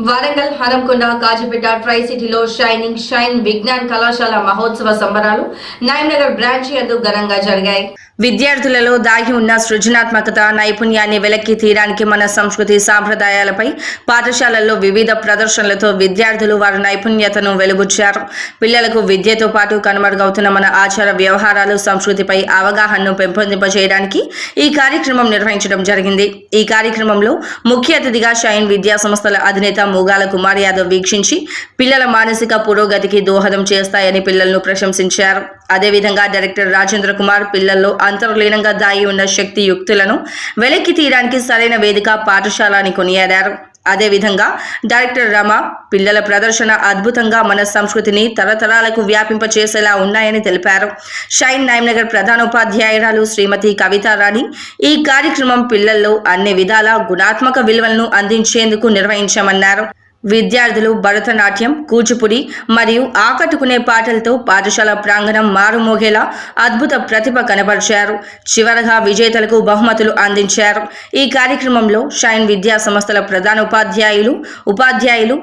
Warangal Hanamkonda Kazipet try సిటీలో shine Vignan కళాశాల మహోత్సవ సంబరాలు నైమ్నగర్ బ్రాంచ్ యందు ఘనంగా జరిగాయి. విద్యార్థులలో దాగి ఉన్న సృజనాత్మకత నైపుణ్యాన్ని వెలక్కి తీయడానికి మన సంస్కృతి సాంప్రదాయాలపై పాఠశాలల్లో వివిధ ప్రదర్శనలతో విద్యార్థులు వారి నైపుణ్యతను వెలుబుచ్చారు. పిల్లలకు విద్యతో పాటు కనుమరుగవుతున్న మన ఆచార వ్యవహారాలు సంస్కృతిపై అవగాహనను పెంపొందింపజేయడానికి ఈ కార్యక్రమం నిర్వహించడం జరిగింది. ఈ కార్యక్రమంలో ముఖ్య అతిథిగా షైన్ విద్యా సంస్థల అధినేత ముగాల కుమార్ యాదవ్ వీక్షించి పిల్లల మానసిక పురోగతికి దోహదం చేస్తాయని పిల్లలను ప్రశంసించారు. అదేవిధంగా డైరెక్టర్ రాజేంద్ర కుమార్ పిల్లల్లో అంతర్లీనంగా దాగి ఉన్న శక్తి యుక్తులను వెలక్కి తీయడానికి సరైన వేదిక పాఠశాల అని కొనియాడారు. అదేవిధంగా డైరెక్టర్ రమ పిల్లల ప్రదర్శన అద్భుతంగా మన సంస్కృతిని తరతరాలకు వ్యాపింపచేసేలా ఉన్నాయని తెలిపారు. షైన్ నైమ్నగర్ ప్రధానోపాధ్యాయురాలు శ్రీమతి కవితారాణి ఈ కార్యక్రమం పిల్లల్లో అన్ని విధాల గుణాత్మక విలువలను అందించేందుకు నిర్వహించామన్నారు. విద్యార్థులు భరతనాట్యం, కూచిపూడి మరియు ఆకట్టుకునే పాటలతో పాఠశాల ప్రాంగణం మారుమోగేలా అద్భుత ప్రతిభ కనబరిచారు. చివరగా విజేతలకు బహుమతులు అందించారు. ఈ కార్యక్రమంలో షైన్ విద్యా సంస్థల ప్రధానోపాధ్యాయులు, ఉపాధ్యాయులు,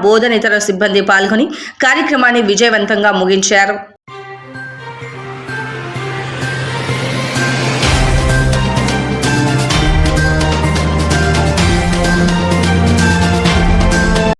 బోధనేతర సిబ్బంది పాల్గొని కార్యక్రమాన్ని విజయవంతంగా ముగించారు.